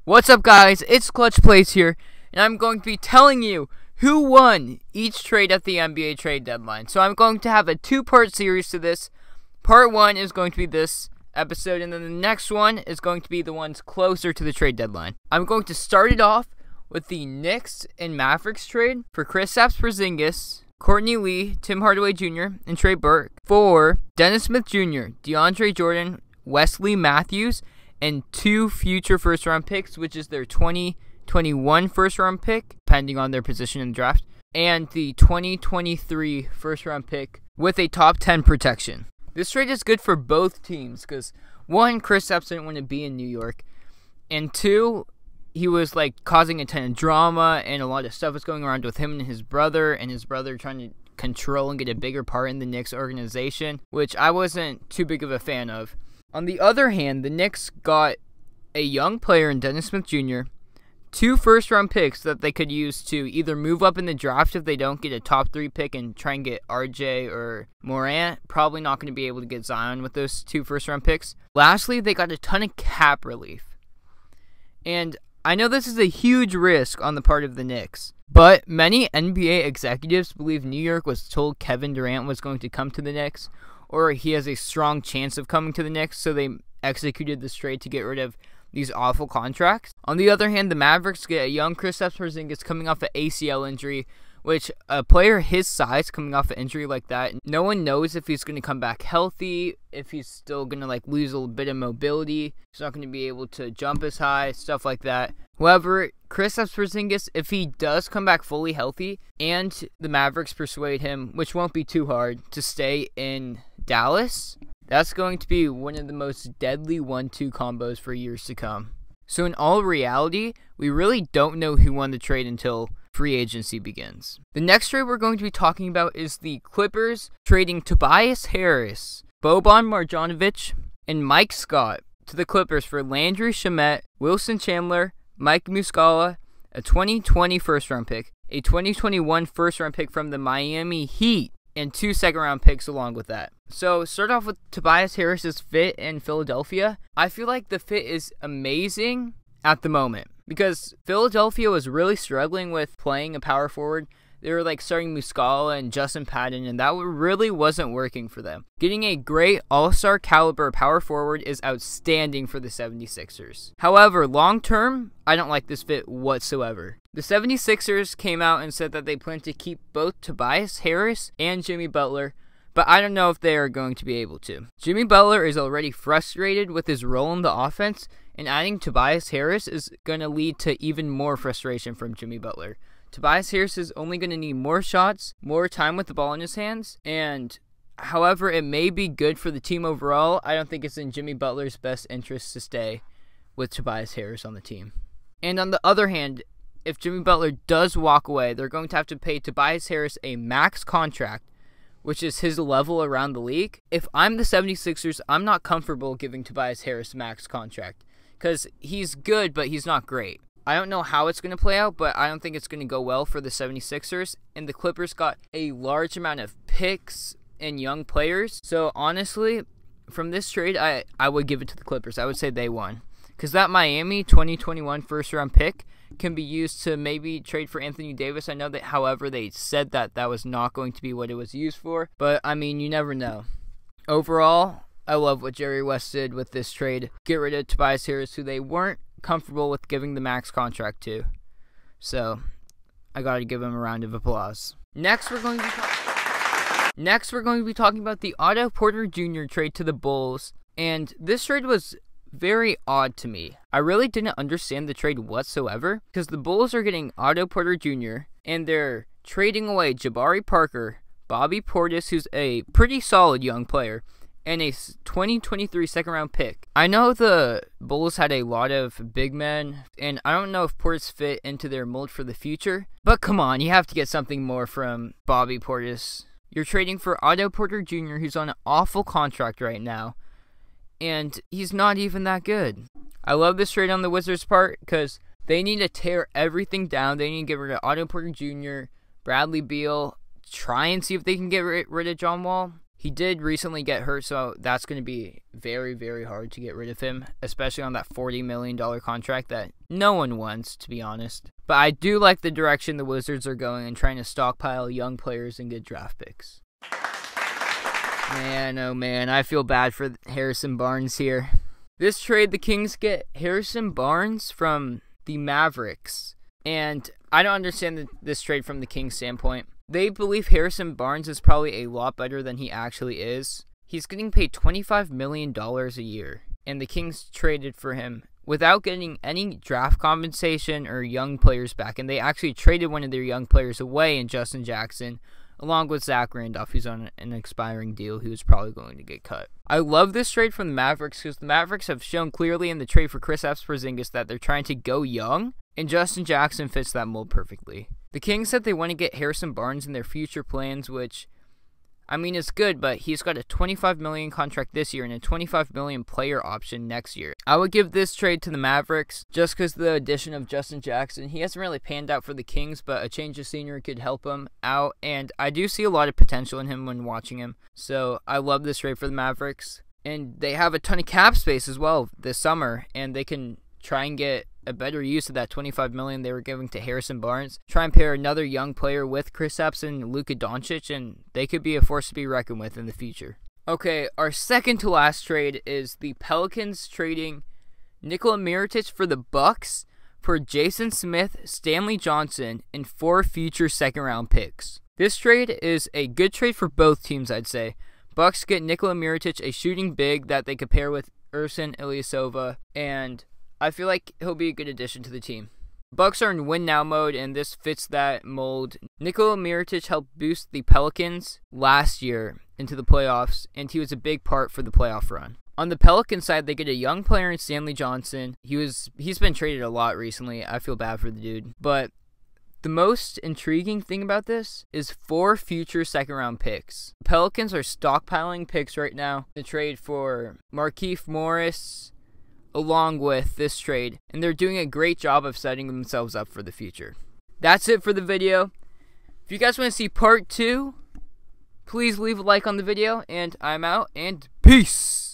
What's up, guys? It's Clutch Plays here, and I'm going to be telling you who won each trade at the NBA trade deadline. So I'm going to have a two-part series to this. Part 1 is going to be this episode, and then the next one is going to be the ones closer to the trade deadline. I'm going to start it off with the Knicks and Mavericks trade for Kristaps, Porzingis, Courtney Lee, Tim Hardaway Jr., and Trey Burke for Dennis Smith Jr., DeAndre Jordan, Wesley Matthews, and 2 future first-round picks, which is their 2021 first-round pick, depending on their position in the draft, and the 2023 first-round pick with a top 10 protection. This trade is good for both teams because, 1, Kristaps didn't want to be in New York, and 2, he was causing a ton of drama, and a lot of stuff was going around with him and his brother trying to control and get a bigger part in the Knicks organization, which I wasn't too big of a fan of. On the other hand, the Knicks got a young player in Dennis Smith Jr., 2 first-round picks that they could use to either move up in the draft if they don't get a top 3 pick and try and get RJ or Morant. Probably not going to be able to get Zion with those 2 first-round picks. Lastly, they got a ton of cap relief. And I know this is a huge risk on the part of the Knicks, but many NBA executives believe New York was told Kevin Durant was going to come to the Knicks, or he has a strong chance of coming to the Knicks, so they executed this trade to get rid of these awful contracts. On the other hand, the Mavericks get a young Kristaps Porzingis coming off an ACL injury, which a player his size coming off an injury like that, no one knows if he's going to come back healthy, if he's still going to lose a little bit of mobility, he's not going to be able to jump as high, stuff like that. However, Kristaps Porzingis, if he does come back fully healthy, and the Mavericks persuade him, which won't be too hard, to stay in Dallas, that's going to be one of the most deadly 1-2 combos for years to come. So in all reality, we really don't know who won the trade until free agency begins. The next trade we're going to be talking about is the Clippers trading Tobias Harris, Boban Marjanovic, and Mike Scott to the Clippers for Landry Shamet, Wilson Chandler, Mike Muscala, a 2020 first-round pick, a 2021 first-round pick from the Miami Heat, and 2 second-round picks along with that. So, start off with Tobias Harris's fit in Philadelphia. I feel like the fit is amazing at the moment because Philadelphia was really struggling with playing a power forward. They were starting Muscala and Justin Patton, and that really wasn't working for them. Getting a great all-star caliber power forward is outstanding for the 76ers. However, long-term, I don't like this fit whatsoever. The 76ers came out and said that they plan to keep both Tobias Harris and Jimmy Butler, but I don't know if they are going to be able to. Jimmy Butler is already frustrated with his role in the offense, and adding Tobias Harris is going to lead to even more frustration from Jimmy Butler. Tobias Harris is only going to need more shots, more time with the ball in his hands, and however it may be good for the team overall, I don't think it's in Jimmy Butler's best interest to stay with Tobias Harris on the team. And on the other hand, if Jimmy Butler does walk away, they're going to have to pay Tobias Harris a max contract, which is his level around the league. If I'm the 76ers, I'm not comfortable giving Tobias Harris a max contract because he's good, but he's not great. I don't know how it's going to play out, but I don't think it's going to go well for the 76ers. And the Clippers got a large amount of picks and young players. So honestly, from this trade, I would give it to the Clippers. I would say they won. Because that Miami 2021 first-round pick can be used to maybe trade for Anthony Davis. I know that, however, they said that that was not going to be what it was used for. But, I mean, you never know. Overall, I love what Jerry West did with this trade. Get rid of Tobias Harris, who they weren't comfortable with giving the max contract to. So, I gotta give him a round of applause. Next, we're going to be talking about the Otto Porter Jr. trade to the Bulls. And this trade was very odd to me. I really didn't understand the trade whatsoever because the Bulls are getting Otto Porter Jr. and they're trading away Jabari Parker, Bobby Portis, who's a pretty solid young player, and a 2023 second-round pick. I know the Bulls had a lot of big men, and I don't know if Portis fit into their mold for the future, but come on, you have to get something more from Bobby Portis. You're trading for Otto Porter Jr., who's on an awful contract right now, and he's not even that good. I love this trade on the Wizards' part because they need to tear everything down. They need to get rid of Otto Porter Jr., Bradley Beal, try and see if they can get rid of John Wall. He did recently get hurt, so that's going to be very, very hard to get rid of him, especially on that $40 million contract that no one wants, to be honest. But I do like the direction the Wizards are going and trying to stockpile young players and good draft picks. Man, oh man, I feel bad for Harrison Barnes here. This trade, the Kings get Harrison Barnes from the Mavericks. And I don't understand this trade from the Kings' standpoint. They believe Harrison Barnes is probably a lot better than he actually is. He's getting paid $25 million a year. And the Kings traded for him without getting any draft compensation or young players back. And they actually traded one of their young players away in Justin Jackson, along with Zach Randolph, who's on an expiring deal, who's probably going to get cut. I love this trade from the Mavericks because the Mavericks have shown clearly in the trade for Kristaps porzingis that they're trying to go young, and Justin Jackson fits that mold perfectly. The Kings said they want to get Harrison Barnes in their future plans, which, I mean, it's good, but he's got a $25 million contract this year and a $25 million player option next year. I would give this trade to the Mavericks just because the addition of Justin Jackson. He hasn't really panned out for the Kings, but a change of scenery could help him out, and I do see a lot of potential in him when watching him. So I love this trade for the Mavericks, and they have a ton of cap space as well this summer, and they can try and get a better use of that $25 million they were giving to Harrison Barnes. Try and pair another young player with Kristaps and Luka Doncic, and they could be a force to be reckoned with in the future. Okay, our second to last trade is the Pelicans trading Nikola Mirotic for the Bucks for Jason Smith, Stanley Johnson, and 4 future second-round picks. This trade is a good trade for both teams, I'd say. Bucks get Nikola Mirotic, a shooting big that they could pair with Ersan Ilyasova, and I feel like he'll be a good addition to the team. Bucks are in win-now mode, and this fits that mold. Nikola Mirotic helped boost the Pelicans last year into the playoffs, and he was a big part for the playoff run. On the Pelican side, they get a young player in Stanley Johnson. He's been traded a lot recently. I feel bad for the dude. But the most intriguing thing about this is 4 future second-round picks. The Pelicans are stockpiling picks right now to trade for Markieff Morris, along with this trade, and they're doing a great job of setting themselves up for the future. That's it for the video. If you guys want to see part 2, please leave a like on the video, and I'm out, and peace!